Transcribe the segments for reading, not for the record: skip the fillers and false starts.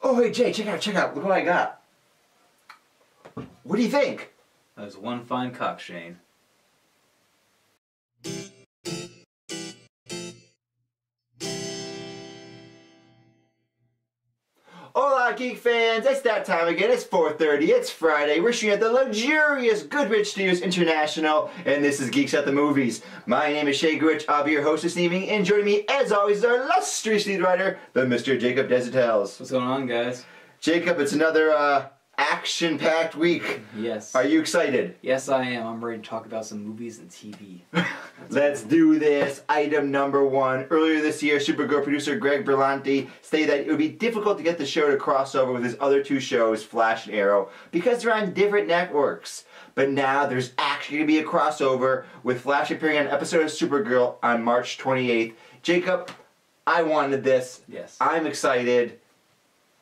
Oh, hey, Jay, check out. Look what I got. What do you think? That was one fine cock, Shane. Hola, Geek fans! It's that time again. It's 4:30. It's Friday. We're shooting at the luxurious Goodrich Studios International, and this is Geeks at the Movies. My name is Shay Goodrich. I'll be your host this evening, and joining me, as always, is our illustrious lead writer, the Mr. Jacob Desitels. What's going on, guys? Jacob, it's another action-packed week. Yes. Are you excited? Yes, I am. I'm ready to talk about some movies and TV. Let's do this. Item number one. Earlier this year, Supergirl producer Greg Berlanti stated that it would be difficult to get the show to cross over with his other two shows, Flash and Arrow, because they're on different networks. But now there's actually going to be a crossover with Flash appearing on an episode of Supergirl on March 28th. Jacob, I wanted this. Yes. I'm excited.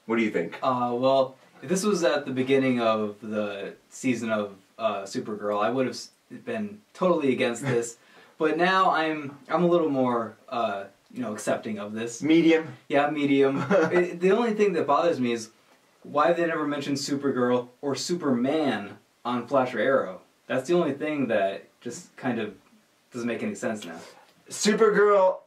What do you think? Well, if this was at the beginning of the season of Supergirl, I would have been totally against this. But now I'm a little more, accepting of this. Medium? Yeah, medium. The only thing that bothers me is why have they never mentioned Supergirl or Superman on Flash or Arrow? That's the only thing that just kind of doesn't make any sense now. Supergirl,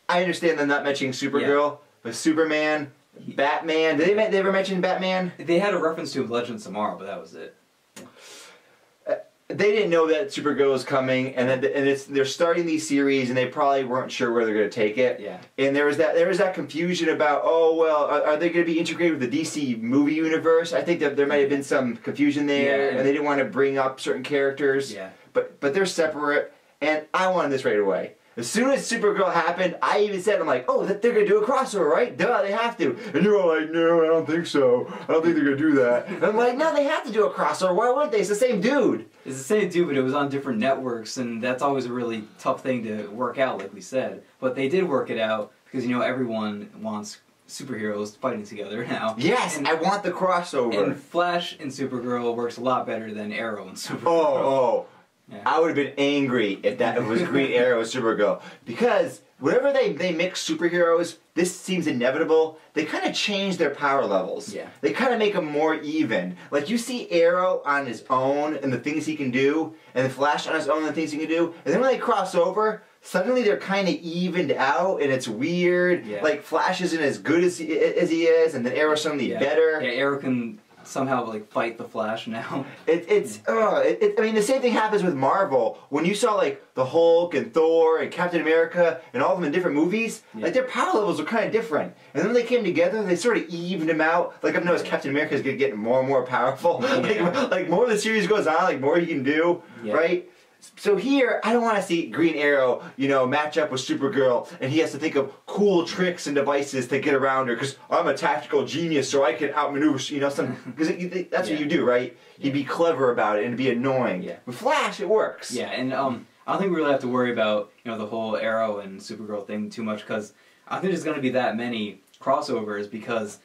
I understand them not mentioning Supergirl, but Superman, Batman. Did they ever mention Batman? They had a reference to Legends of Tomorrow, but that was it. They didn't know that Supergirl was coming, and they're starting these series, and they probably weren't sure where they're going to take it. Yeah. And there was that confusion about, oh well, are they going to be integrated with the DC movie universe? I think that there might have been some confusion there, and they didn't want to bring up certain characters. Yeah. But they're separate, and I wanted this right away. As soon as Supergirl happened, I even said, I'm like, oh, they're going to do a crossover, right? Duh, they have to. And you're all like, no, I don't think so. I don't think they're going to do that. And I'm like, no, they have to do a crossover. Why wouldn't they? It's the same dude. It's the same dude, but it was on different networks, and that's always a really tough thing to work out, like we said. But they did work it out, because, everyone wants superheroes fighting together now. Yes, and I want the crossover. And Flash and Supergirl works a lot better than Arrow and Supergirl. Oh. Yeah. I would have been angry if that was Green Arrow and Supergirl. Because whenever they mix superheroes, this seems inevitable. They kind of change their power levels. Yeah. They kind of make them more even. Like you see Arrow on his own and the things he can do, and the Flash on his own and the things he can do, and then when they cross over, suddenly they're kind of evened out, and it's weird. Yeah. Like Flash isn't as good as he is, and then Arrow's suddenly better. Yeah, Arrow can somehow fight the Flash now. I mean, the same thing happens with Marvel. When you saw the Hulk and Thor and Captain America and all of them in different movies, their power levels were kind of different. And then when they came together, they sort of evened them out. I've noticed Captain America is getting more and more powerful. Yeah. More the series goes on, more he can do, right? So here, I don't want to see Green Arrow, match up with Supergirl, and he has to think of cool tricks and devices to get around her, because I'm a tactical genius, so I can outmaneuver, because that's what you do, right? You'd be clever about it, and it'd be annoying. Yeah. With Flash, it works. Yeah, and I don't think we really have to worry about, the whole Arrow and Supergirl thing too much, because I don't think there's going to be that many crossovers, because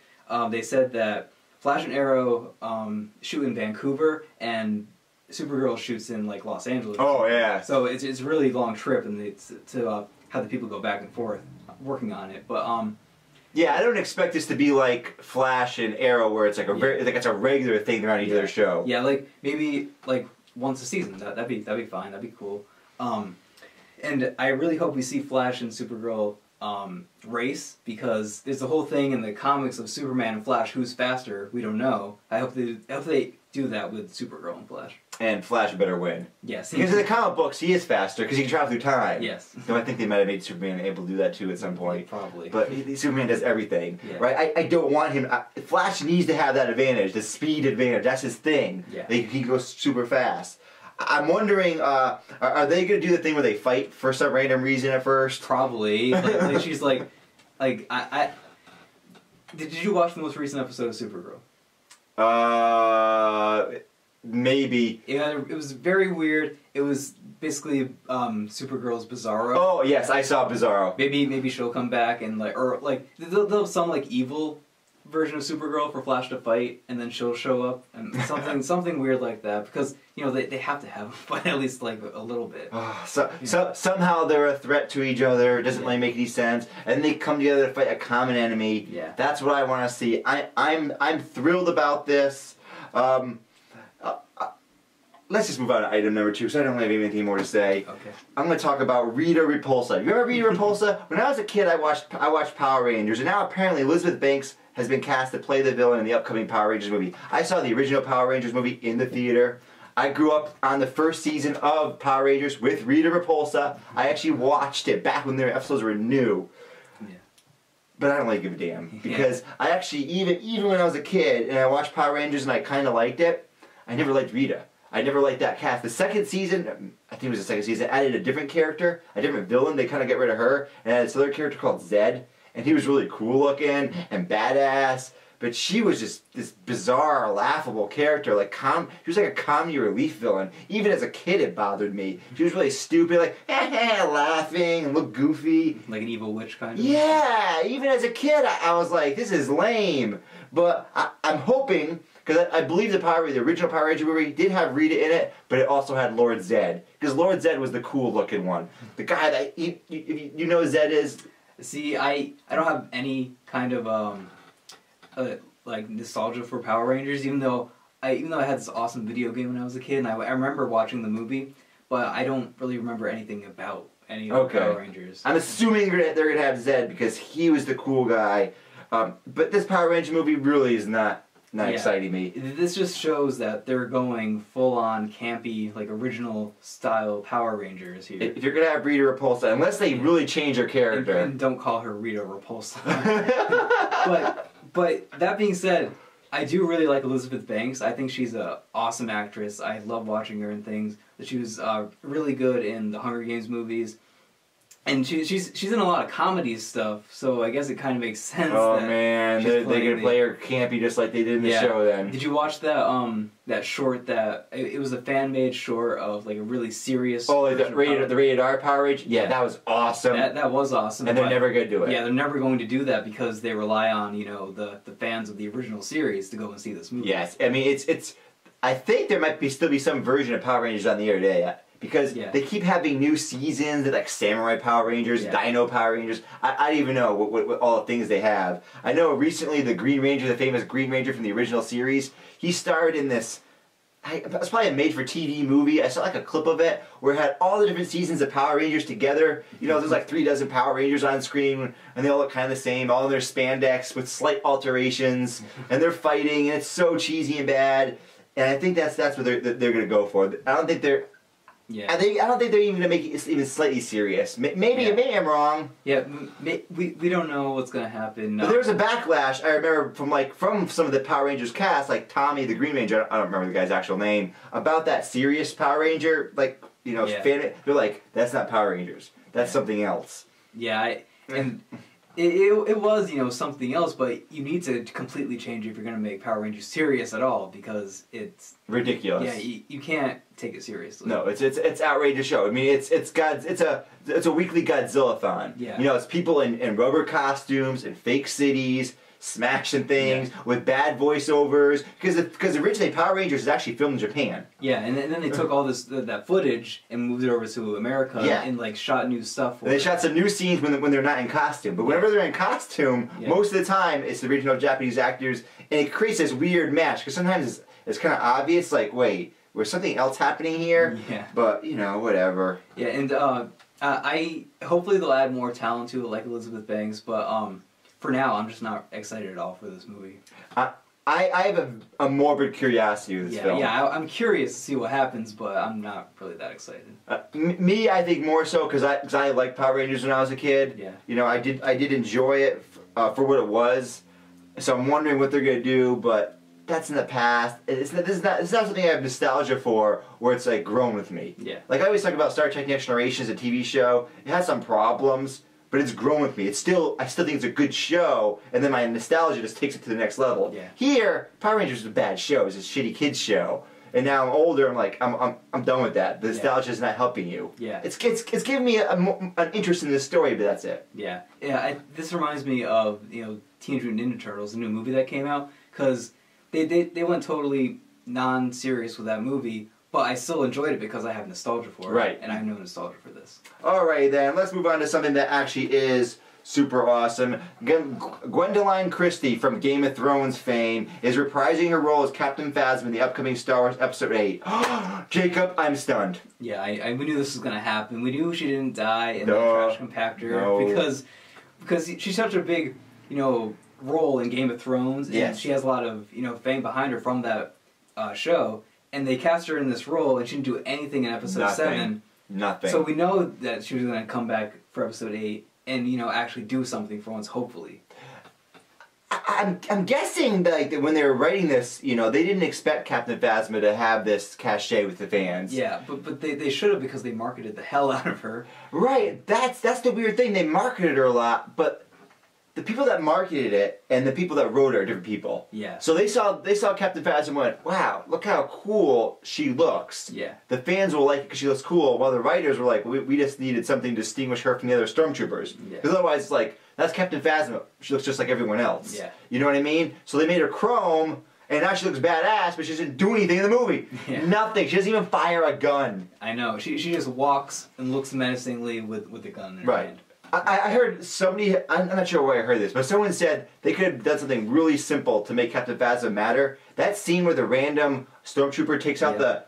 they said that Flash and Arrow shoot in Vancouver, and Supergirl shoots in Los Angeles. Oh yeah. So it's a really long trip, and it's to have the people go back and forth working on it. But yeah, I don't expect this to be like Flash and Arrow, where it's it's a regular thing they're on each other's show. Yeah, maybe once a season. That'd be fine. That'd be cool. And I really hope we see Flash and Supergirl race, because there's the whole thing in the comics of Superman and Flash, who's faster. We don't know. I hope they do that with Supergirl and Flash. And Flash better win. Yes. Because in the comic books, he is faster, because he can travel through time. Yes. So I think they might have made Superman able to do that too at some point. Probably. But Superman does everything, right? I don't want him... Flash needs to have that advantage, the speed advantage. That's his thing. Yeah. He goes super fast. I'm wondering, are they going to do the thing where they fight for some random reason at first? Probably. She's did you watch the most recent episode of Supergirl? Maybe. Yeah, it was very weird. It was basically Supergirl's Bizarro. Oh yes, I saw Bizarro. Maybe she'll come back and they'll some evil version of Supergirl for Flash to fight, and then she'll show up, and something weird like that, because they have to have a fight at least like a little bit. So somehow they're a threat to each other. It doesn't really make any sense, and they come together to fight a common enemy. Yeah, that's what I want to see. I'm thrilled about this. Let's just move on to item number 2, so I don't have anything more to say. Okay. I'm going to talk about Rita Repulsa. You remember Rita Repulsa? When I was a kid, I watched Power Rangers, and now apparently Elizabeth Banks has been cast to play the villain in the upcoming Power Rangers movie. I saw the original Power Rangers movie in the theater. I grew up on the first season of Power Rangers with Rita Repulsa. I actually watched it back when their episodes were new. Yeah. But I don't really give a damn, because I actually, even when I was a kid and I watched Power Rangers and I kind of liked it, I never liked Rita. I never liked that cast. The second season, I think it was the second season, added a different character, a different villain. They kind of get rid of her and added this other character called Zed. And he was really cool looking and badass. But she was just this bizarre, laughable character. She was like a comedy relief villain. Even as a kid, it bothered me. She was really stupid, like, laughing and looked goofy. Like an evil witch kind of? Yeah, even as a kid, I was like, this is lame. But I'm hoping, because I believe the original Power Ranger movie did have Rita in it, but it also had Lord Zed. Because Lord Zed was the cool looking one. The guy that, you know who Zed is? See, I don't have any kind of like nostalgia for Power Rangers, even though I had this awesome video game when I was a kid, and I remember watching the movie, but I don't really remember anything about any of the Power Rangers. I'm assuming they're gonna have Zed because he was the cool guy, but this Power Ranger movie really is not exciting me. This just shows that they're going full-on campy, like original style Power Rangers here. If you're gonna have Rita Repulsa, unless they really change her character, and don't call her Rita Repulsa. But that being said, I do really like Elizabeth Banks. I think she's an awesome actress. I love watching her in things. She was really good in the Hunger Games movies. And she's in a lot of comedy stuff, so I guess it kind of makes sense. Oh man, they're gonna play her campy just like they did in the show. Then did you watch that short that it was a fan made short of like a really serious? Oh, like the rated R Power Rangers. Yeah, that was awesome. That was awesome. And they're never gonna do it. Yeah, they're never going to do that because they rely on the fans of the original series to go and see this movie. Yes, I mean it's. I think there might still be some version of Power Rangers on the air today. Because they keep having new seasons, like Samurai Power Rangers, Dino Power Rangers. I don't even know what all the things they have. I know recently the Green Ranger, the famous Green Ranger from the original series, he starred in this, it was probably a made-for-TV movie. I saw like a clip of it where it had all the different seasons of Power Rangers together. There's like 36 Power Rangers on screen, and they all look kind of the same, all in their spandex with slight alterations, and they're fighting, and it's so cheesy and bad. And I think that's what they're going to go for. I don't think they're... Yeah. I don't think they're even going to make it even slightly serious. Maybe I'm wrong. Yeah, we don't know what's going to happen. But there was a backlash, I remember, from some of the Power Rangers cast, like Tommy the Green Ranger, I don't remember the guy's actual name, about that serious Power Ranger, fan, they're like, that's not Power Rangers. That's something else. Yeah, It was, something else, but you need to completely change it if you're going to make Power Rangers serious at all, because it's... ridiculous. Yeah, you can't take it seriously. No, it's outrageous show. I mean, it's a weekly Godzilla-thon. Yeah. It's people in rubber costumes, in fake cities, smashing things, with bad voiceovers, because originally Power Rangers is actually filmed in Japan. Yeah, and then they took all that footage and moved it over to America and shot new stuff for They shot some new scenes when they're not in costume, but whenever they're in costume, most of the time it's the original Japanese actors, and it creates this weird match, because sometimes it's kind of obvious, like, wait, there's something else happening here? Yeah. But, whatever. Yeah, and I hopefully they'll add more talent to it, like Elizabeth Banks, but for now, I'm just not excited at all for this movie. I have a morbid curiosity with this film. Yeah, I'm curious to see what happens, but I'm not really that excited. Me, I think more so because I liked Power Rangers when I was a kid. Yeah. I did enjoy it for what it was. So I'm wondering what they're gonna do, but that's in the past. It's not something I have nostalgia for, where it's like grown with me. Yeah. Like I always talk about Star Trek: Next Generation as a TV show. It has some problems, but it's grown with me. I still think it's a good show, and then my nostalgia just takes it to the next level. Yeah. Here, Power Rangers is a bad show. It's a shitty kids show, and now I'm older. I'm like, I'm done with that. The nostalgia is not helping you. Yeah. It's giving me an interest in this story, but that's it. Yeah. Yeah. This reminds me of Teenage Mutant Ninja Turtles, the new movie that came out, because they went totally non-serious with that movie, but I still enjoyed it because I have nostalgia for it. Right. And I have no nostalgia for this. Alright then, let's move on to something that actually is super awesome. Gwendoline Christie from Game of Thrones fame is reprising her role as Captain Phasma in the upcoming Star Wars Episode 8. Jacob, I'm stunned. Yeah, we knew this was going to happen. We knew she didn't die in the No. trash compactor because she's such a big, role in Game of Thrones, and Yes. she has a lot of, fame behind her from that show, and they cast her in this role, and she didn't do anything in Episode 7. Nothing. So we know that she was going to come back for Episode 8 and, actually do something for once, hopefully. I'm guessing that, like, when they were writing this, they didn't expect Captain Phasma to have this cachet with the fans. Yeah, but they should have, because they marketed the hell out of her. Right, that's the weird thing. They marketed her a lot, but the people that marketed it and the people that wrote her are different people. Yeah. So they saw Captain Phasma and went, wow, look how cool she looks. Yeah. The fans will like it because she looks cool, while the writers were like, we just needed something to distinguish her from the other stormtroopers. Yeah. Because otherwise it's like, that's Captain Phasma. She looks just like everyone else. Yeah. You know what I mean? So they made her chrome, and now she looks badass, but she doesn't do anything in the movie. Yeah. Nothing. She doesn't even fire a gun. I know. She just walks and looks menacingly with the gun in her Right. hand. I heard somebody, I'm not sure where I heard this, but someone said they could have done something really simple to make Captain Phasma matter. That scene where the random stormtrooper takes out the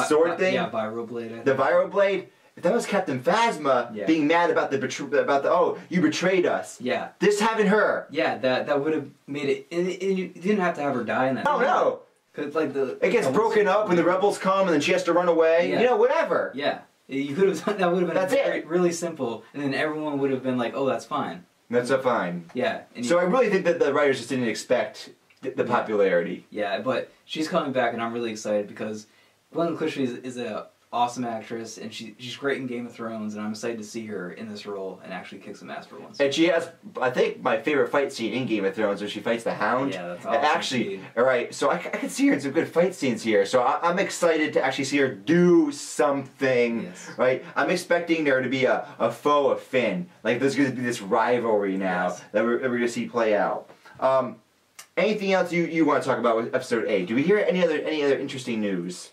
sword thing, Viral blade. I think. the Viro blade. If that was Captain Phasma being mad about you betrayed us. Yeah. This having her. Yeah, that would have made it. And you didn't have to have her die in that. Oh no. Cause like It gets broken up when the rebels come and then she has to run away. Yeah. Whatever. Yeah. You could have done that. Would have been That's really simple, and then everyone would have been like, "Oh, that's fine." That's a fine. Yeah. So I really think that the writers just didn't expect the popularity. Yeah, but she's coming back, and I'm really excited because Gwen Christie is an awesome actress, and she's great in Game of Thrones, and I'm excited to see her in this role and actually kick some ass for once. And she has, I think, my favorite fight scene in Game of Thrones when she fights the Hound. Yeah, that's And awesome. actually, alright, so I can see her in some good fight scenes here. So I'm excited to actually see her do something. Yes. Right? I'm expecting there to be a foe of Finn. Like, there's going to be this rivalry now that we're going to see play out. Anything else you want to talk about with Episode 8? Do we hear any other interesting news?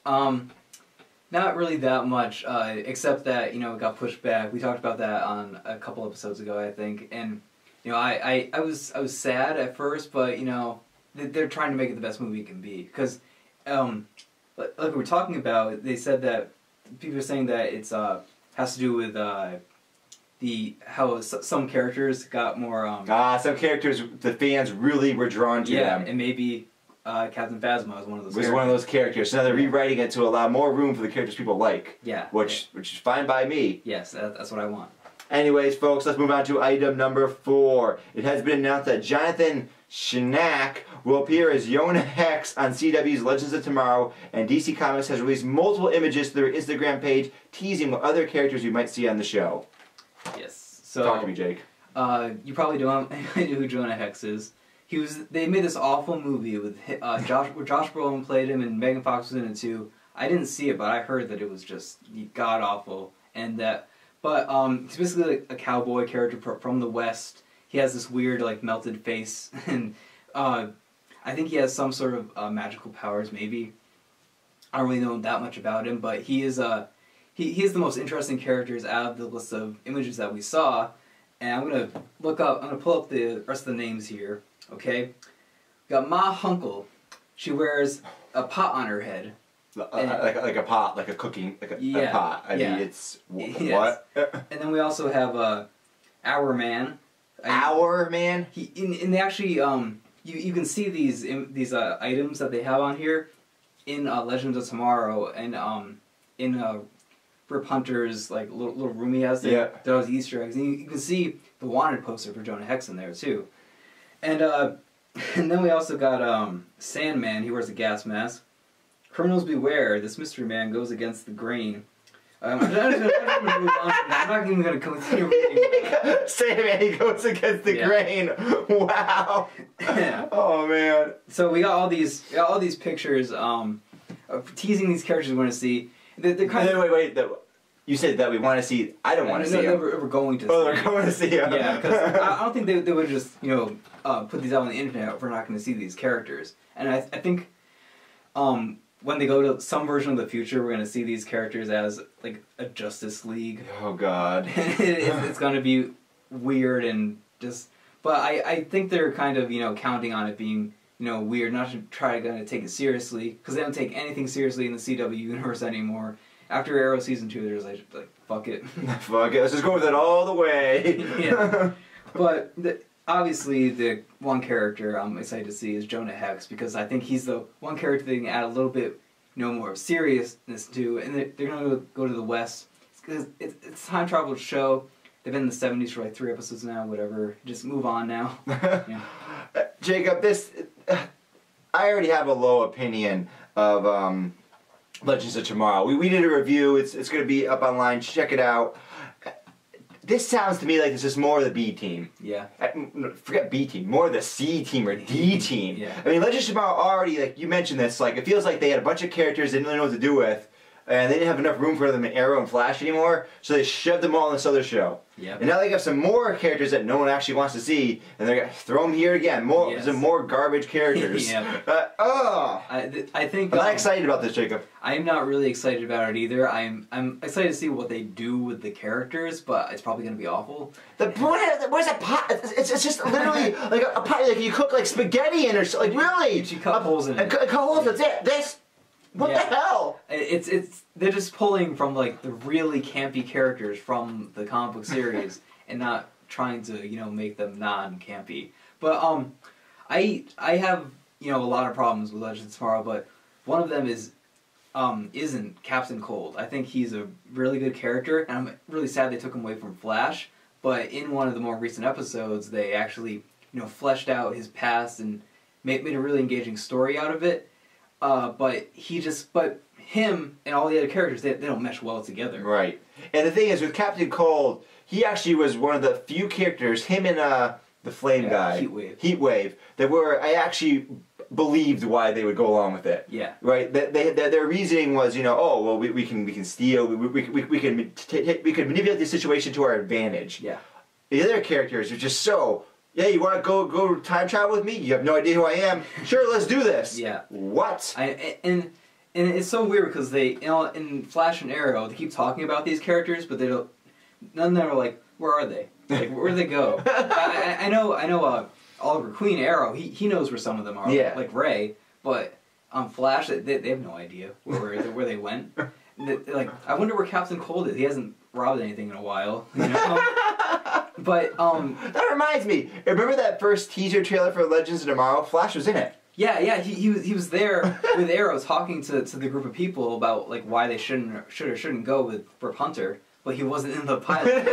Not really that much, except that, it got pushed back. We talked about that on a couple episodes ago, I think. And, I was sad at first, but, they're trying to make it the best movie it can be. Because, like we were talking about, they said that, people are saying that it's, has to do with, how some characters got more, Some characters, the fans really were drawn to them. and maybe Captain Phasma was one of those Was one of those characters. So now they're rewriting it to allow more room for the characters people like. Yeah. Which is fine by me. Yes, that's what I want. Anyways, folks, let's move on to item number 4. It has been announced that Jonathan Schnack will appear as Yona Hex on CW's Legends of Tomorrow, and DC Comics has released multiple images to their Instagram page teasing what other characters we might see on the show. Yes. So Talk to me, Jake. You probably don't know who Jonah Hex is. They made this awful movie with where Josh Brolin played him and Megan Fox was in it too. I didn't see it, but I heard that it was just god awful. But he's basically like a cowboy character from the West. He has this weird like melted face, and I think he has some sort of magical powers. Maybe I don't really know that much about him, but he is he is the most interesting characters out of the list of images that we saw. And I'm gonna pull up the rest of the names here. Okay, we got Ma Hunkel. She wears a pot on her head. Like a pot, like a cooking, like a pot. I mean, it's what? And then we also have Our Man. Our Man. They actually you can see these items that they have on here in Legends of Tomorrow and in Rip Hunter's like little room he has there. Yeah. Those Easter eggs, and you can see the wanted poster for Jonah Hex in there too. And then we also got Sandman. He wears a gas mask. Criminals beware! This mystery man goes against the grain. I'm not even going to continue reading. Sandman, he goes against the grain. Wow. Oh man. So we got all these pictures of teasing these characters we want to see. They're kind of wait. You said that we want to see. I don't want to see them. We're going to. Oh, they're going to see them. Yeah, because I don't think they would just put these out on the internet if we're not going to see these characters. And I think when they go to some version of the future, we're going to see these characters as like a Justice League. Oh God. It's going to be weird and just. But I think they're kind of counting on it being weird, not to try to take it seriously, because they don't take anything seriously in the CW universe anymore. After Arrow Season 2, there's like fuck it. Fuck it, let's just go with it all the way. Yeah. But obviously the one character I'm excited to see is Jonah Hex, because I think he's the one character they can add a little bit more seriousness to, and they're going to go to the West. It's a time travel show. They've been in the 70s for like 3 episodes now, whatever. Just move on now. Yeah. Jacob, I already have a low opinion of Legends of Tomorrow. We did a review. It's going to be up online. Check it out. This sounds to me like this is more of the B team. Yeah. Forget B team. More of the C team or D team. Yeah. I mean, Legends of Tomorrow already, like you mentioned this, like it feels like they had a bunch of characters they didn't really know what to do with, and they didn't have enough room for them in Arrow and Flash anymore, so they shoved them all in this other show. Yep. And now they got some more characters that no one actually wants to see, and they're going to throw them here again. Some more garbage characters. Yeah. I think I'm not excited about this, Jacob. I'm not really excited about it either. I'm excited to see what they do with the characters, but it's probably going to be awful. Where's a pot? It's just literally like a pot like you cook like spaghetti in or so. Like really? You cut holes in it. Cut holes. That's it. What the hell? They're just pulling from like the really campy characters from the comic book series and not trying to make them non-campy. But I have a lot of problems with Legends of Tomorrow, but one of them isn't Captain Cold. I think he's a really good character, and I'm really sad they took him away from Flash. But in one of the more recent episodes, they actually fleshed out his past and made a really engaging story out of it. But him and all the other characters, they don't mesh well together. Right. And the thing is, with Captain Cold, he actually was one of the few characters, him and the Flame guy, Heatwave, that I actually believed why they would go along with it. Yeah. Right. Their reasoning was, we can steal, we can manipulate the situation to our advantage. Yeah. The other characters are just so. Yeah, you want to go time travel with me? You have no idea who I am. Sure, let's do this. Yeah. What? And it's so weird because they, in Flash and Arrow, they keep talking about these characters, but they don't. None of them are like, where are they? Like, where'd they go? I know. Oliver Queen Arrow. He knows where some of them are. Yeah. Like Ray, but on Flash, they have no idea where they went. Like, I wonder where Captain Cold is. He hasn't robbed anything in a while. But that reminds me. Remember that first teaser trailer for Legends of Tomorrow? Flash was in it. Yeah. He was there with Arrow talking to the group of people about like why they should or shouldn't go with Brooke Hunter, but he wasn't in the pilot.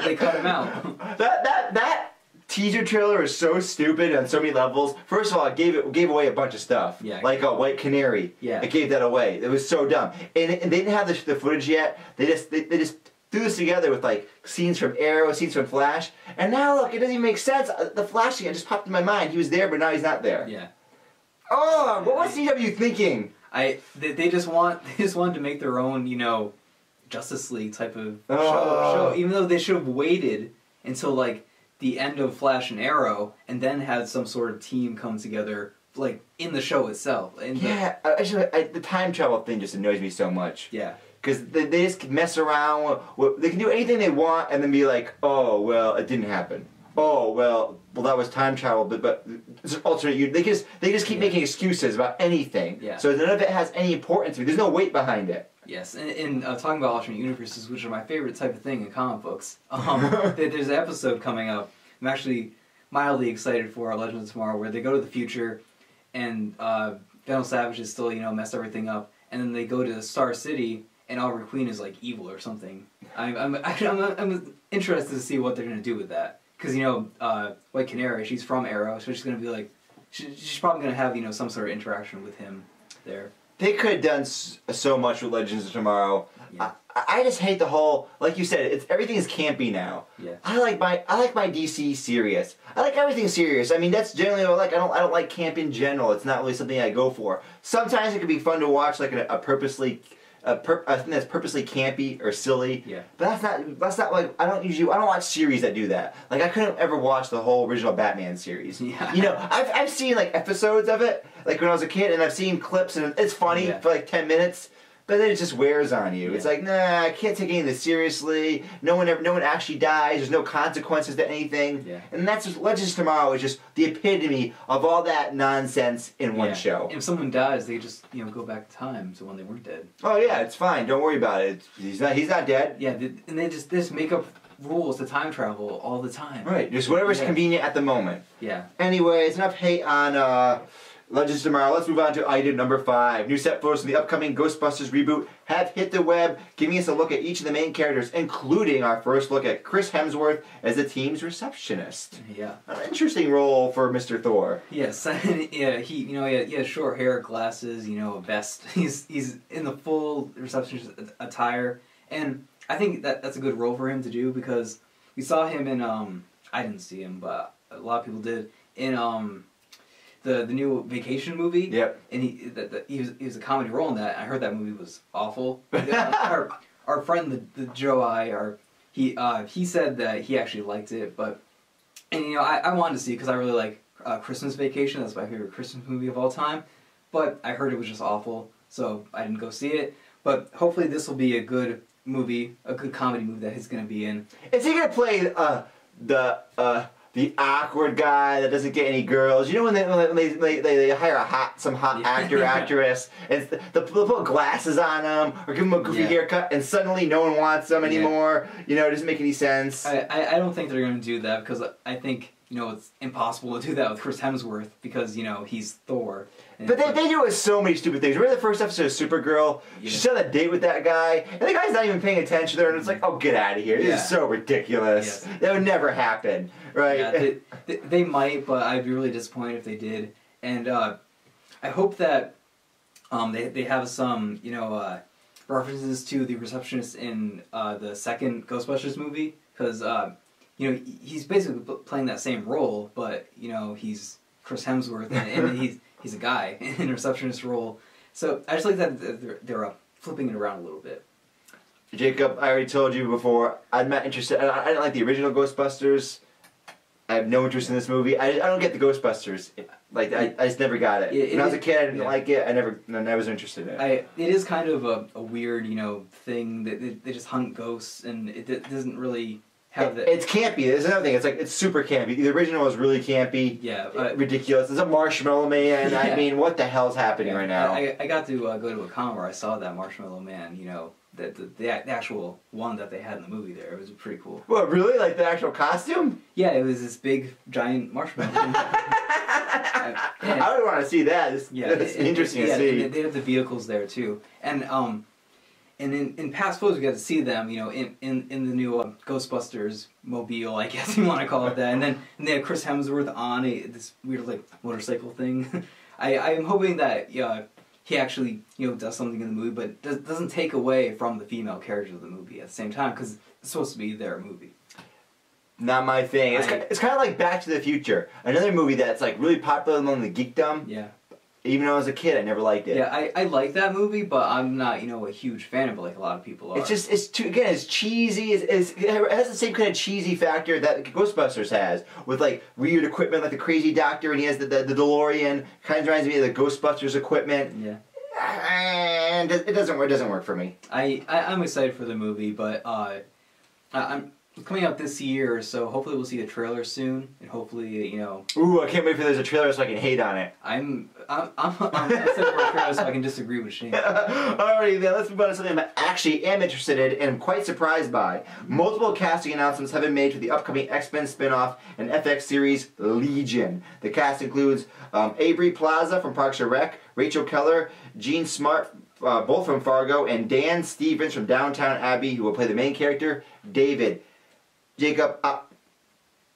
They cut him out. That teaser trailer is so stupid on so many levels. First of all, it gave away a bunch of stuff. Yeah. Like a White Canary. Yeah. It gave that away. It was so dumb. And they didn't have the footage yet. They just threw this together with like scenes from Arrow, scenes from Flash, and now look, it doesn't even make sense. The Flash again just popped in my mind. He was there, but now he's not there. Yeah. Oh, what was CW thinking? They just wanted to make their own, Justice League type of show, even though they should have waited until like the end of Flash and Arrow and then had some sort of team come together like in the show itself. And the time travel thing just annoys me so much. Yeah. Because they just mess around. They can do anything they want and then be like, oh, well, it didn't happen. Oh, well, that was time travel, but it's an alternate. They just keep making excuses about anything. Yeah. So none of it has any importance to me. There's no weight behind it. Yes, and talking about alternate universes, which are my favorite type of thing in comic books, there's an episode coming up. I'm actually mildly excited for Legends of Tomorrow, where they go to the future, and General Savage is still, messed everything up, and then they go to Star City, and Oliver Queen is like evil or something. I'm interested to see what they're gonna do with that, because White Canary, she's from Arrow, so she's gonna be like, she's probably gonna have some sort of interaction with him there. They could have done so much with Legends of Tomorrow. Yeah. I just hate the whole, like you said, everything is campy now. Yeah. I like my DC serious. I like everything serious. I mean, that's generally what I like. I don't like camp in general. It's not really something I go for. Sometimes it can be fun to watch like a purposely a thing that's purposely campy or silly. Yeah. But that's not like I don't watch series that do that. Like I couldn't ever watch the whole original Batman series. Yeah. You know, I've seen like episodes of it like when I was a kid, and I've seen clips, and it's funny for like 10 minutes. But then it just wears on you. Yeah. It's like, nah, I can't take any of this seriously. No one actually dies. There's no consequences to anything. Yeah. And that's just Legends of Tomorrow is just the epitome of all that nonsense in one show. And if someone dies, they just go back in time to when they weren't dead. Oh yeah, it's fine. Don't worry about it. He's not dead. Yeah, and they just make up rules to time travel all the time. Right, just whatever's convenient at the moment. Yeah. Anyways, enough hate on Legends of Tomorrow. Let's move on to item number 5. New set photos from the upcoming Ghostbusters reboot have hit the web, giving us a look at each of the main characters, including our first look at Chris Hemsworth as the team's receptionist. Yeah. An interesting role for Mr. Thor. Yes, yeah. He has short hair, glasses, a vest. He's in the full receptionist attire, and I think that's a good role for him to do because we saw him in I didn't see him, but a lot of people did in the new Vacation movie. Yep. And he was a comedy role in that. I heard that movie was awful. our friend the Joe he said that he actually liked it, but I wanted to see it because I really like Christmas Vacation. That's my favorite Christmas movie of all time. But I heard it was just awful, so I didn't go see it. But hopefully this will be a good movie, a good comedy movie that he's going to be in. Is he going to play the awkward guy that doesn't get any girls? You know when they hire some hot actor, actress, and they'll put glasses on them or give them a goofy haircut, and suddenly no one wants them anymore. It doesn't make any sense. I don't think they're going to do that because I think it's impossible to do that with Chris Hemsworth because he's Thor. But they do so many stupid things. Remember the first episode of Supergirl? Yeah. She's on a date with that guy, and the guy's not even paying attention to her, and it's like, oh, get out of here. This is so ridiculous. Yes. That would never happen, right? Yeah, they might, but I'd be really disappointed if they did. And I hope that they have some, references to the receptionist in the second Ghostbusters movie, because, he's basically playing that same role, but, he's Chris Hemsworth, and he's a guy in a receptionist role. So I just like that they're flipping it around a little bit. Jacob, I already told you before, I'm not interested. I didn't like the original Ghostbusters. I have no interest in this movie. I don't get the Ghostbusters. Like I just never got it. When I was a kid, I didn't like it. I was interested in it. It is kind of a weird, thing that they just hunt ghosts, and it doesn't really have the. It's campy. There's another thing. It's super campy. The original was really campy. Yeah. Ridiculous. There's a Marshmallow Man. Yeah. I mean, what the hell's happening right now? I got to go to a con where I saw that Marshmallow Man. The actual one that they had in the movie there. It was pretty cool. What, really? Like the actual costume? Yeah, it was this big, giant marshmallow. I would want to see that. It's interesting to see. They have the vehicles there too. And in past photos we got to see them, in the new Ghostbusters mobile, I guess you want to call it that. And they have Chris Hemsworth on this weird motorcycle thing. I am hoping that he actually does something in the movie, but doesn't take away from the female characters of the movie at the same time because it's supposed to be their movie. Not my thing. It's kind of like Back to the Future, another movie that's like really popular among the geekdom. Yeah. Even though I was a kid, I never liked it. Yeah, I like that movie, but I'm not a huge fan of it like a lot of people are. It's cheesy. It has the same kind of cheesy factor that Ghostbusters has, with like weird equipment, like the crazy doctor, and he has the DeLorean. Kind of reminds me of the Ghostbusters equipment. Yeah. And it doesn't work for me. I'm excited for the movie, but I'm coming out this year, so hopefully we'll see a trailer soon, and hopefully Ooh, I can't wait for there's a trailer so I can hate on it. I'm excited for a trailer so I can disagree with Shane. Alrighty then, let's move on to something I actually am interested in and quite surprised by. Multiple casting announcements have been made for the upcoming X-Men spin-off and FX series Legion. The cast includes Aubrey Plaza from Parks and Rec, Rachel Keller, Jean Smart, both from Fargo, and Dan Stevens from Downtown Abbey, who will play the main character, David. Jacob,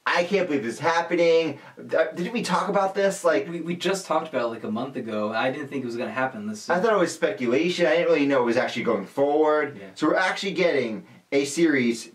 I can't believe this is happening. Didn't we talk about this? We just talked about it a month ago. I didn't think it was going to happen this soon. I thought it was speculation. I didn't really know it was actually going forward. Yeah. So we're actually getting a series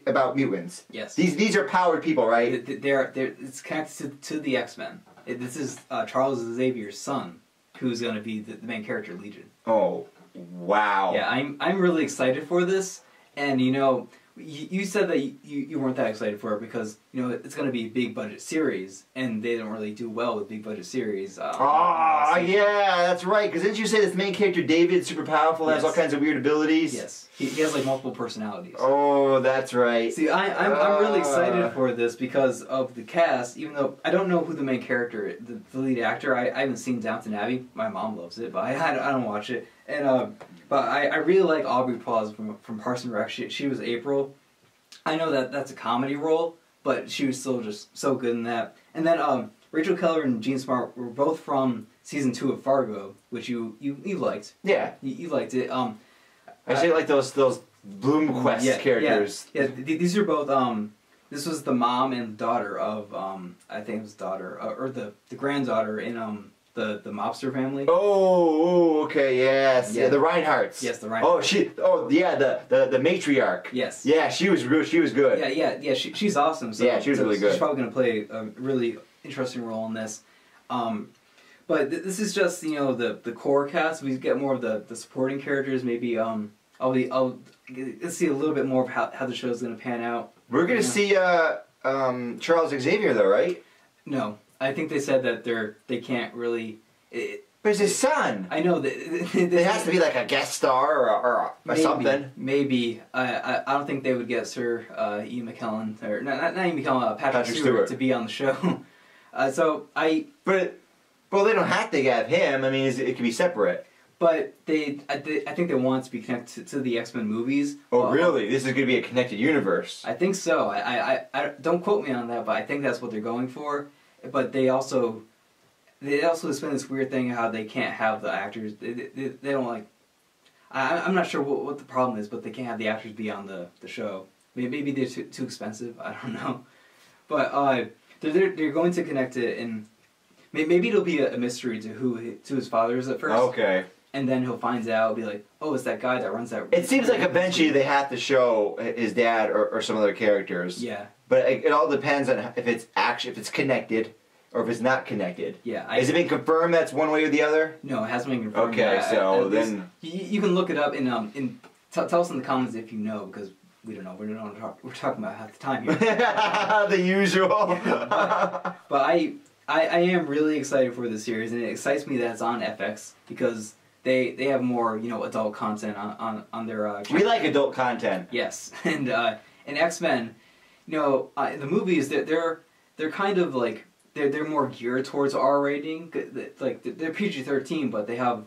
about mutants. Yes. These are powered people, right? It's connected to the X-Men. This is Charles Xavier's son, who's going to be the main character, Legion. Oh. Wow. Yeah, I'm really excited for this, and you said that you weren't that excited for it because it's going to be a big budget series, and they don't really do well with big budget series. Yeah, that's right. Because didn't you say this main character David super powerful, has all kinds of weird abilities? Yes, he has like multiple personalities. Oh, that's right. See, I'm really excited for this because of the cast. Even though I don't know who the main character, the lead actor, I haven't seen Downton Abbey. My mom loves it, but I don't watch it. And but I really like Aubrey Plaza from Parks and Rec. She was April. I know that's a comedy role, but she was still just so good in that. And then Rachel Keller and Jean Smart were both from season 2 of Fargo, which you liked. Yeah, you liked it. I actually like those Bloomquist characters. Yeah, these are both. This was the mom and daughter of I think it was daughter or the granddaughter in the mobster family. Oh, okay, yes. Yeah, the Reinhardts. Yes, the Reinhardts. The matriarch. Yes. Yeah, she was good. Yeah. She's awesome. So, yeah, she was really good. She's probably going to play a really interesting role in this. But this is just the core cast. We get more of the supporting characters. Maybe let's see a little bit more of how the show's going to pan out. We're going to see Charles Xavier though, right? No. I think they said that they can't really. But it's his son. I know that it has to be like a guest star or maybe, something. Maybe I don't think they would get Sir Ian McKellen or not Ian McKellen, Patrick Stewart to be on the show. But they don't have to have him. I mean, it could be separate. But I think they want to be connected to the X-Men movies. Oh, really? This is going to be a connected universe. I think so. I don't quote me on that, but I think that's what they're going for. But they also spend this weird thing how they can't have the actors. They don't like. I'm not sure what the problem is, but they can't have the actors be on the show. Maybe they're too expensive. I don't know. But they're going to connect it, and maybe it'll be a mystery to his father is at first. Okay. And then he'll find out, be like, oh, it's that guy that runs that. It seems like eventually they have to show his dad or some other characters. Yeah. But it all depends on if it's connected or if it's not connected. Yeah. Has it been confirmed that's one way or the other? No, it hasn't been confirmed. Okay, so then you can look it up in tell us in the comments if you know, because we don't know. We're talking about half the time here. The usual. But I am really excited for this series, and it excites me that it's on FX because they have more adult content on their. Channel. We like adult content. Yes, and X-Men, the movies they're kind of like they're more geared towards R rating. Like they're PG-13, but they have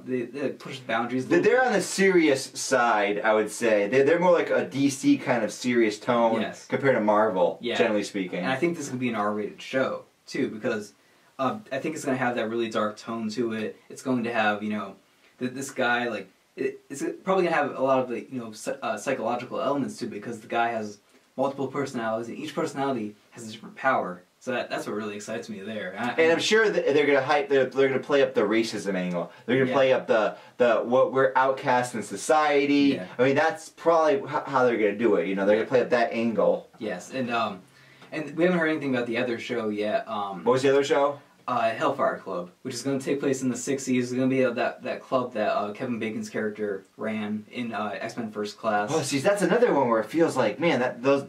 they push the boundaries. They're on the serious side, I would say. They're more like a DC kind of serious tone compared to Marvel, generally speaking. And I think this could be an R-rated show too, because I think it's going to have that really dark tone to it. It's going to have this guy like it's probably going to have a lot of the psychological elements to it because the guy has multiple personalities and each personality has a different power. So that's what really excites me there. And I'm sure that they're gonna hype. They're gonna play up the racism angle. They're gonna play up the what we're outcast in society. Yeah. I mean, that's probably how they're gonna do it. They're gonna play up that angle. Yes, and we haven't heard anything about the other show yet. What was the other show? Hellfire Club, which is going to take place in the 60s. It's going to be that club that Kevin Bacon's character ran in X-Men First Class. Oh, see, that's another one where it feels like, man,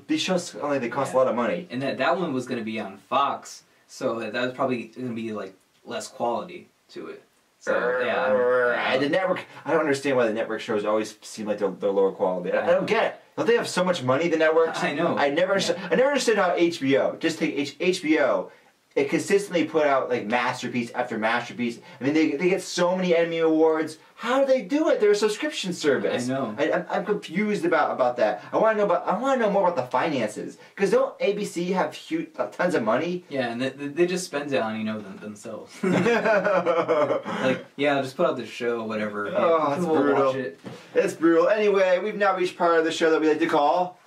these shows they cost a lot of money. And that one was going to be on Fox, so that was probably going to be like less quality to it. So the network. I don't understand why the network shows always seem like they're lower quality. I don't get it. Don't they have so much money? The networks. I know. I never understood how HBO. Just take HBO. It consistently put out like masterpiece after masterpiece. I mean, they get so many Emmy awards. How do they do it? They're a subscription service. I know. I'm confused about that. I want to know more about the finances because don't ABC have tons of money? Yeah, and they just spend it on themselves. Like just put out this show, whatever. Oh, it's brutal. Watch it. It's brutal. Anyway, we've now reached part of the show that we like to call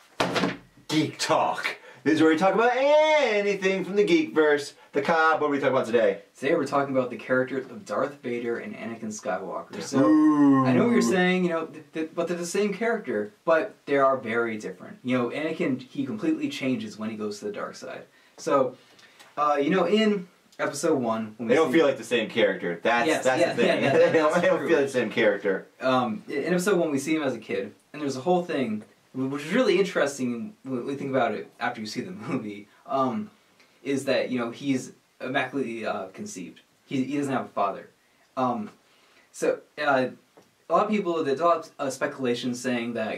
Geek Talk. This is where we talk about anything from the Geekverse. The Cobb, what are we talking about today? Today we're talking about the characters of Darth Vader and Anakin Skywalker. So, Ooh. I know what you're saying, but they're the same character, but they are very different. Anakin, he completely changes when he goes to the dark side. So, in episode 1. They don't feel like the same character. That's the thing. They don't feel like the same character. In episode 1, we see him as a kid, and there's a whole thing, which is really interesting when we think about it after you see the movie, is that, he's immaculately conceived. He doesn't have a father. So, a lot of people, there's a lot of speculation saying that,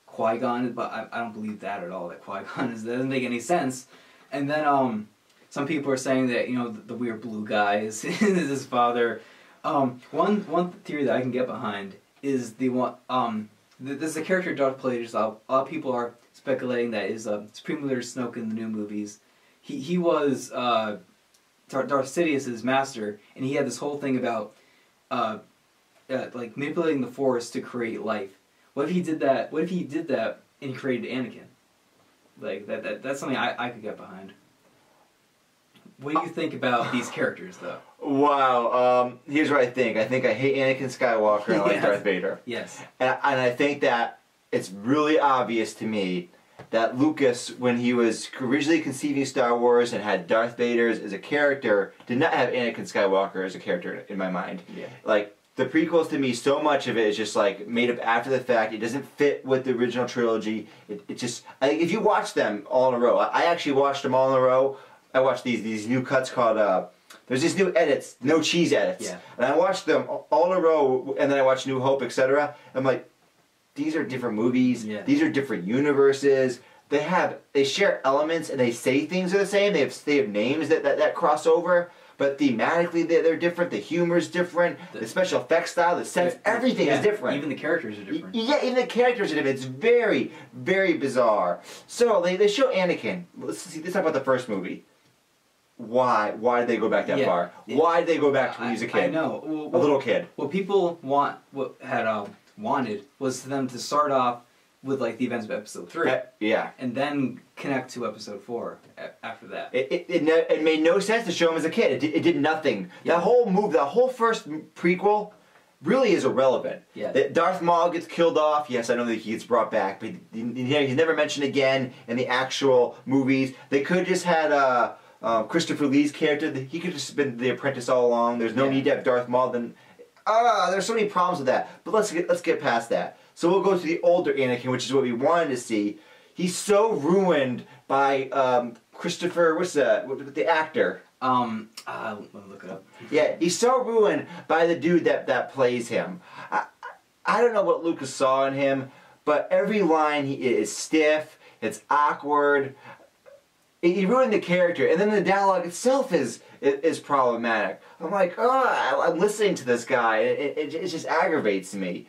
Qui-Gon, but I don't believe that at all, that Qui-Gon doesn't make any sense. And then, some people are saying that, the weird blue guy is his father. One theory that I can get behind is the one, there's a character Darth plays. A lot of people are speculating that is Supreme Leader Snoke in the new movies. He was Darth Sidious's master, and he had this whole thing about like manipulating the Force to create life. What if he did that? What if he did that and he created Anakin? Like that's something I could get behind. What do you think about these characters, though? Wow. Here's what I think. I think I hate Anakin Skywalker and I like Darth Vader. Yes. And I think that it's really obvious to me that Lucas, when he was originally conceiving Star Wars and had Darth Vader as a character, did not have Anakin Skywalker as a character in my mind. Yeah. Like, the prequels to me, so much of it is just like made up after the fact. It doesn't fit with the original trilogy. It just, if you watch them all in a row, I actually watched them all in a row. I watched these new cuts called, there's these new edits, no cheese edits. Yeah. And I watched them all in a row, and then I watched New Hope, etc. I'm like, these are different movies. Yeah. These are different universes. They share elements, and they say things are the same. They have names that cross over. But thematically, they're different. The humor's different. The special effects style, the sets, everything is different. Even the characters are different. Yeah, even the characters are different. It's very, very bizarre. So they show Anakin. Let's talk about the first movie. Why did they go back that far? Why did they go back to when he was a kid? I know. A little kid. What people wanted was for them to start off with like the events of episode 3. Yeah. And then connect to episode 4 after that. It made no sense to show him as a kid. It did nothing. Yeah. That whole move, that whole first prequel, really is irrelevant. Yeah. Darth Maul gets killed off. Yes, I know that he gets brought back, but he's never mentioned again in the actual movies. They could have just had Christopher Lee's character. He could have just been the apprentice all along. There's no need to have Darth Maul. Then there's so many problems with that. But let's get past that. So we'll go to the older Anakin, which is what we wanted to see. He's so ruined by Christopher. What's the actor? Let me look it up. Yeah, he's so ruined by the dude that plays him. I don't know what Lucas saw in him, but every line is stiff. It's awkward. He ruined the character, and then the dialogue itself is problematic. I'm like, I'm listening to this guy. It just aggravates me.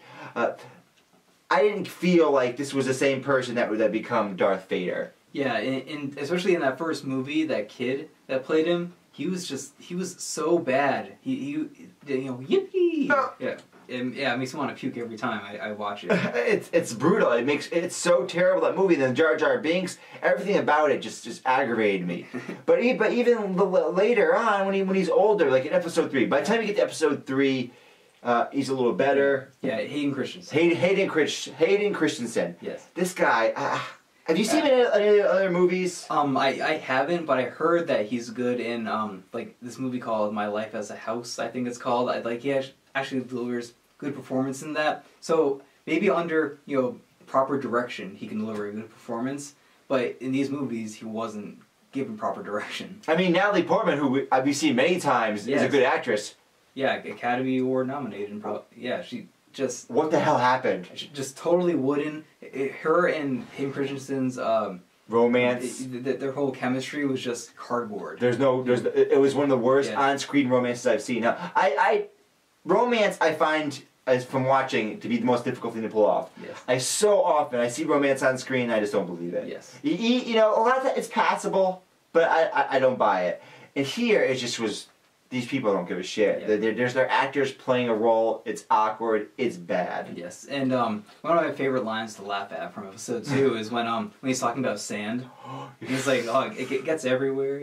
I didn't feel like this was the same person that would become Darth Vader. Yeah, and especially in that first movie, that kid that played him, he was so bad. He yippee. Yeah. It makes me want to puke every time I watch it. It's brutal. It's so terrible, that movie. Then Jar Jar Binks, everything about it just aggravated me. but even later on, when he's older, like in episode 3, by the time you get to episode 3, he's a little better. Yeah, Hayden Christensen. Hayden Christensen. Yes. This guy. Have you seen him in any other movies? I haven't, but I heard that he's good in like this movie called My Life as a House, I think it's called. He actually delivers good performance in that. So maybe under proper direction, he can deliver a good performance. But in these movies, he wasn't given proper direction. I mean, Natalie Portman, who I've seen many times, is a good actress. Yeah, Academy Award nominated. And she just... What the hell happened? She just totally wouldn't. Her and Hayden Christensen's... romance. Their whole chemistry was just cardboard. It was one of the worst on-screen romances I've seen. Now, romance I find, as from watching, to be the most difficult thing to pull off. Yes. I see romance on screen, and I just don't believe it. Yes. A lot of that it's passable, but I don't buy it. And here it just was. These people don't give a shit. Yeah. There's their actors playing a role. It's awkward. It's bad. Yes, and one of my favorite lines to laugh at from episode 2 is when he's talking about sand. He's like, it gets everywhere.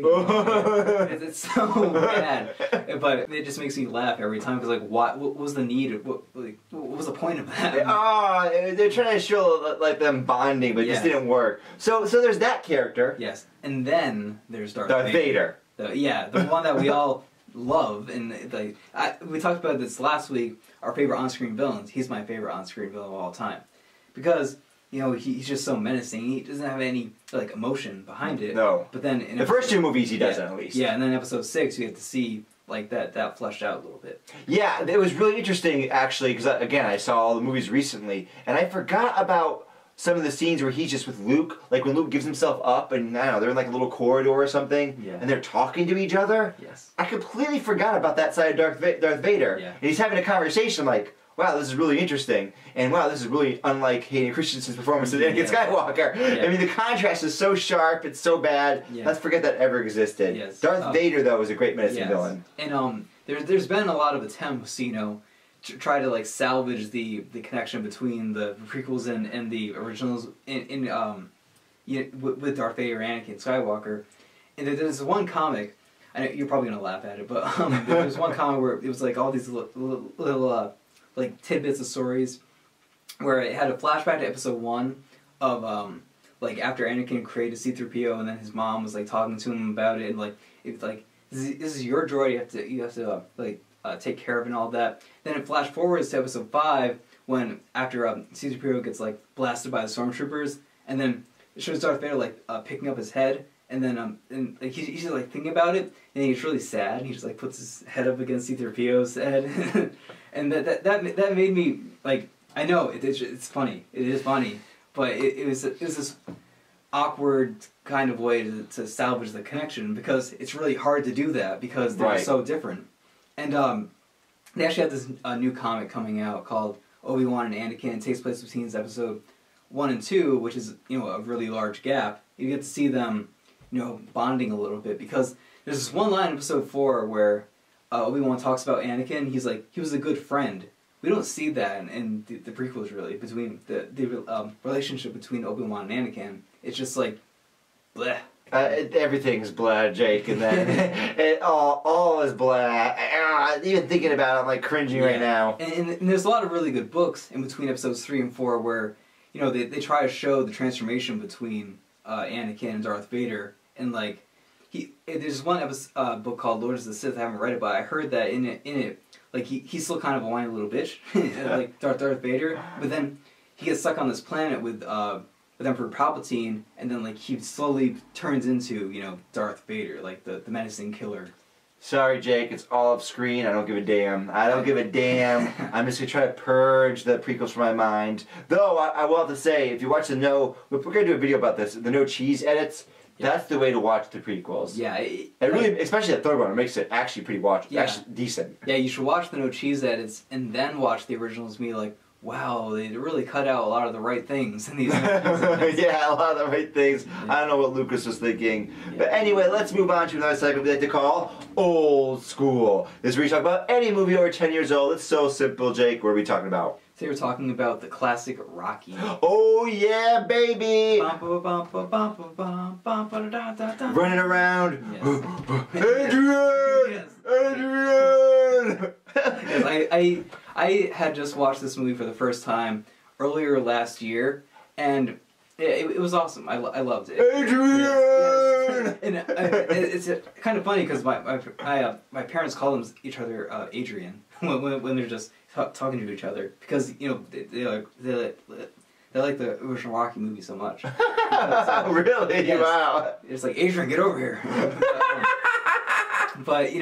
It's so bad, but it just makes me laugh every time because what was the need? What was the point of that? They're trying to show like them bonding, but it just didn't work. So there's that character. Yes, and then there's Darth Vader. The one that we all love, and like we talked about this last week. Our favorite on-screen villains. He's my favorite on-screen villain of all time, because he's just so menacing. He doesn't have any like emotion behind it. No. But then in the first 2 movies he doesn't at least. Yeah, and then episode 6 you get to see like that fleshed out a little bit. Yeah, it was really interesting actually because again I saw all the movies recently and I forgot about some of the scenes where he's just with Luke, like when Luke gives himself up and I don't know, they're in like a little corridor or something, and they're talking to each other. Yes. I completely forgot about that side of Darth Vader. Yeah. And he's having a conversation like, wow, this is really interesting, and wow, this is really unlike Hayden Christensen's performance as Anakin Skywalker. Yeah. I mean, the contrast is so sharp, it's so bad. Yeah. Let's forget that ever existed. Yes. Darth Vader, though, was a great menacing villain. And there's been a lot of attempts, to try to like salvage the connection between the prequels and the originals with Darth Vader and Anakin Skywalker. And there's one comic, I know you're probably gonna laugh at it, but there's one comic where it was like all these little like tidbits of stories, where it had a flashback to episode 1 of like after Anakin created C-3PO and then his mom was like talking to him about it and like it's like this is your droid, you have to take care of and all that. Then it flashed forwards to episode 5 when after C-3PO gets like blasted by the stormtroopers, and then it shows Darth Vader like picking up his head, and then and like he's just like thinking about it, and he gets really sad. And he just like puts his head up against C-3PO's head, and that made me like, I know it's funny, it is funny, but it was this awkward kind of way to salvage the connection, because it's really hard to do that because they're so different. And they actually have this new comic coming out called Obi-Wan and Anakin. It takes place between episode 1 and 2, which is a really large gap. You get to see them bonding a little bit, because there's this one line in episode 4 where Obi-Wan talks about Anakin. He's like, he was a good friend. We don't see that in the prequels really, between the relationship between Obi-Wan and Anakin. It's just like, bleh. Everything's blah, Jake, and then it all is blah. Even thinking about it, I'm like cringing right now. And there's a lot of really good books in between episodes 3 and 4 where they try to show the transformation between Anakin and Darth Vader, and like there's one book called Lord of the Sith. I haven't read it, but I heard that in it like he's still kind of a whiny little bitch like Darth Vader, but then he gets stuck on this planet with Emperor Palpatine, and then like he slowly turns into Darth Vader, like the menacing killer. Sorry, Jake, it's all off screen. I don't give a damn. I don't give a damn. I'm just gonna try to purge the prequels from my mind. Though I will have to say, if you watch we're gonna do a video about this. The no cheese edits. Yeah. That's the way to watch the prequels. Yeah, it really, especially the third one, it makes it actually pretty watchable. Actually decent. Yeah, you should watch the no cheese edits and then watch the originals. And be like, wow, they really cut out a lot of the right things in these movies. Yeah, a lot of the right things. Yeah. I don't know what Lucas was thinking. Yeah. But anyway, let's move on to another segment we like to call Old School. This is where we talk about any movie over 10 years old. It's so simple, Jake. What are we talking about? Today we're talking about the classic Rocky. Oh yeah, baby! Running around. Yes. Adrian! Yes. Adrian! Yes, I had just watched this movie for the first time earlier last year, and it was awesome. I loved it. Adrian! Yes. And it's kind of funny because my parents call each other Adrian when they're just talking to each other, because they like the original Rocky movie so much. Really? Yes. Wow. It's like, Adrian, get over here. But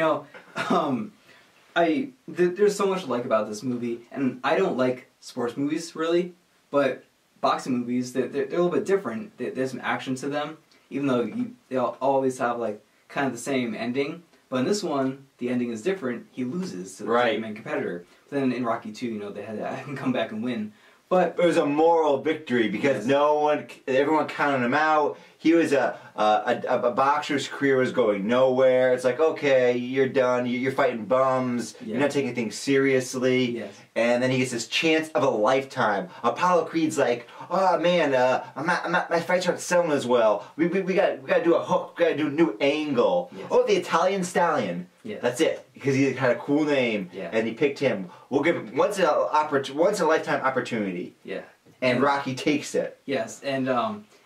there's so much to like about this movie, and I don't like sports movies really, but boxing movies, they're a little bit different. There's some action to them, even though they'll always have like kind of the same ending. But in this one, the ending is different. He loses to the main competitor. Then in Rocky 2, they had to come back and win. But it was a moral victory because everyone counted him out. He was a boxer's career was going nowhere. It's like, okay, you're done. You're fighting bums. Yeah. You're not taking things seriously. Yes. And then he gets this chance of a lifetime. Apollo Creed's like, oh man, my fights aren't selling as well. We gotta do a hook. We gotta do a new angle. Yes. Oh, the Italian Stallion. Yes. That's it, because he had a cool name, and he picked him. We'll give him once in a lifetime opportunity. Yeah. And Rocky takes it. Yes, and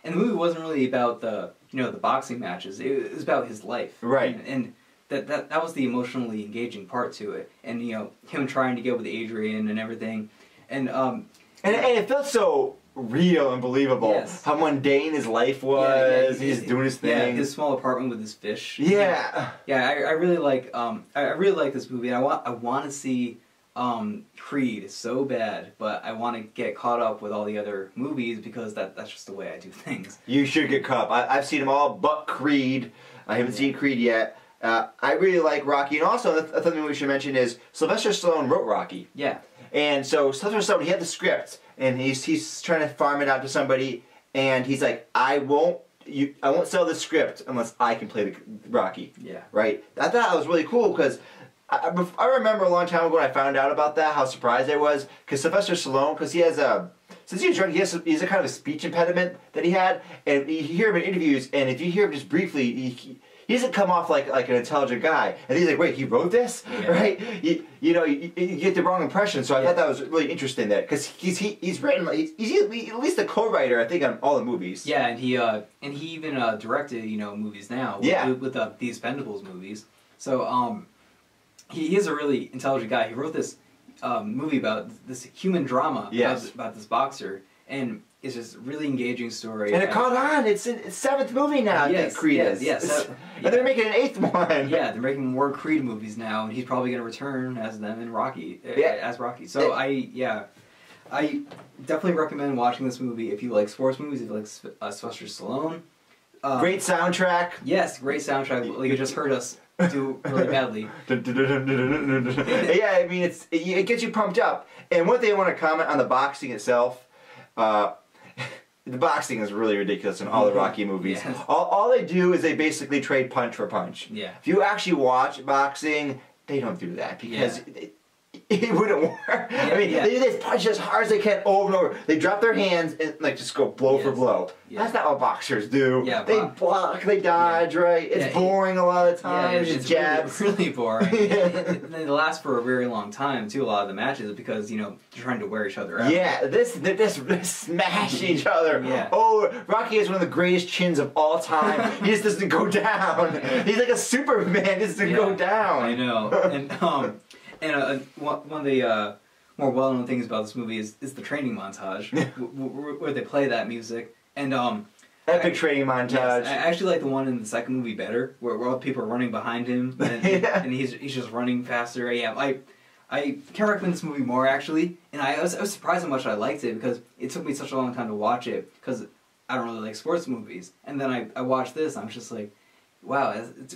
And the movie wasn't really about the boxing matches. It was about his life. Right. And that was the emotionally engaging part to it. And him trying to get with Adrian and everything. And it felt so real and believable. Yes. How mundane his life was. He's doing his thing. Yeah, his small apartment with his fish. Yeah. Yeah, I really like this movie. I want to see Creed so bad, but I want to get caught up with all the other movies because that's just the way I do things. You should get caught up. I've seen them all but Creed. I haven't seen Creed yet. I really like Rocky, and also the thing we should mention is Sylvester Stallone wrote Rocky. Yeah. And so Sylvester Stallone, he had the script, and he's trying to farm it out to somebody, and he's like, I won't sell the script unless I can play the Rocky. Yeah. Right. I thought that was really cool because I remember a long time ago when I found out about that, how surprised I was, because Sylvester Stallone, because he has since he was young, he has a kind of a speech impediment that he had, and you hear him in interviews, and if you hear him just briefly, he doesn't come off like an intelligent guy. And he's like, wait, he wrote this? Yeah. Right? You get the wrong impression. So I thought that was really interesting because he's written, he's at least a co-writer, I think, on all the movies. Yeah, and he even directed, movies now with the Expendables movies. So he is a really intelligent guy. He wrote this movie about this human drama about this boxer, and it's just a really engaging story. And it caught on. It's its 7th movie now. Yes, Creed is. Yes. And they're making an 8th one. Yeah, they're making more Creed movies now, and he's probably going to return as them in Rocky. As Rocky. So I definitely recommend watching this movie if you like sports movies. If you like Sylvester Stallone. Great soundtrack. Yes, great soundtrack. Like you just heard us do really badly. Yeah, I mean it gets you pumped up. And one thing I want to comment on the boxing itself. The boxing is really ridiculous in all the Rocky movies. Yes. All they do is they basically trade punch for punch. Yeah. If you actually watch boxing, they don't do that because it wouldn't work. Yeah, I mean, they just punch as hard as they can over and over. They drop their hands and just go blow for blow. Yeah. That's not what boxers do. Yeah, they block, they dodge, right? It's boring a lot of the time. Yeah, it's jabs. really boring. And they last for a very long time too. A lot of the matches because they're trying to wear each other out. Yeah, they smash each other. Yeah. Oh, Rocky has one of the greatest chins of all time. He just doesn't go down. He's like a Superman. He doesn't go down. I know. And one of the more well-known things about this movie is the training montage, where they play that music. And epic training montage. Yes, I actually like the one in the second movie better, where all the people are running behind him, and he's just running faster. Yeah, I can't recommend this movie more actually, and I was surprised how much I liked it because it took me such a long time to watch it because I don't really like sports movies, and then I watched this, and I'm just like, wow, it's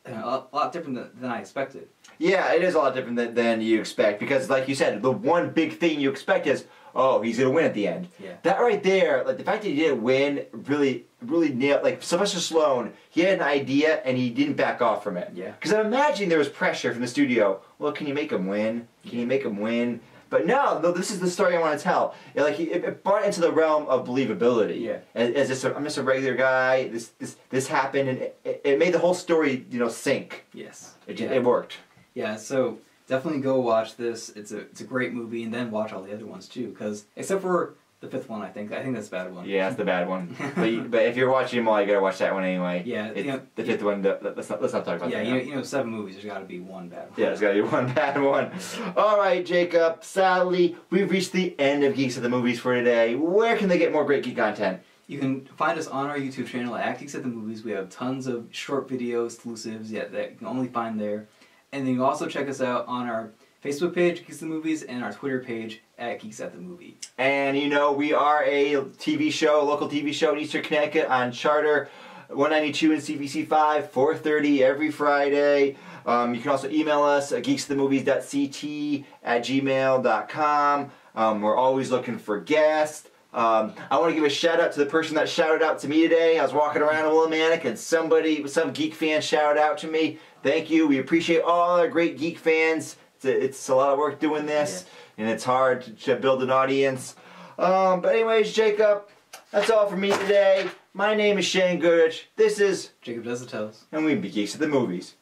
a lot different than I expected. Yeah, it is a lot different than you expect because, like you said, the one big thing you expect is, oh, he's gonna win at the end. Yeah. That right there, like the fact that he didn't win, really nailed. Like Sylvester Stallone, he had an idea and he didn't back off from it. Yeah. Because I'm imagining there was pressure from the studio. Well, can you make him win? Can you make him win? But no, this is the story I want to tell. It brought it into the realm of believability. Yeah. As just I'm just a regular guy. This happened, and it made the whole story sink. Yes. It worked. Yeah. So definitely go watch this. It's a great movie, and then watch all the other ones too. Because except for the 5th one, I think that's the bad one. Yeah, that's the bad one. but if you're watching them all, you gotta watch that one anyway. Yeah. The 5th one. Let's not talk about that. Yeah, 7 movies. There's got to be one bad one. Yeah, there's got to be one bad one. All right, Jacob. Sadly, we've reached the end of Geeks at the Movies for today. Where can they get more great geek content? You can find us on our YouTube channel at Geeks at the Movies. We have tons of short video exclusives that you can only find there. And then you can also check us out on our Facebook page, Geeks at the Movies, and our Twitter page at Geeks at the Movie. And we are a TV show, a local TV show in Eastern Connecticut on Charter 192 and CBC 5, 4:30 every Friday. You can also email us at geeksthemovies.ct@gmail.com. We're always looking for guests. I want to give a shout out to the person that shouted out to me today. I was walking around in Willimantic and some geek fan shouted out to me. Thank you. We appreciate all our great geek fans. It's a lot of work doing this, and it's hard to build an audience. But anyways, Jacob, that's all for me today. My name is Shane Goodrich. This is Jacob Does the Toes. And we be Geeks at the Movies.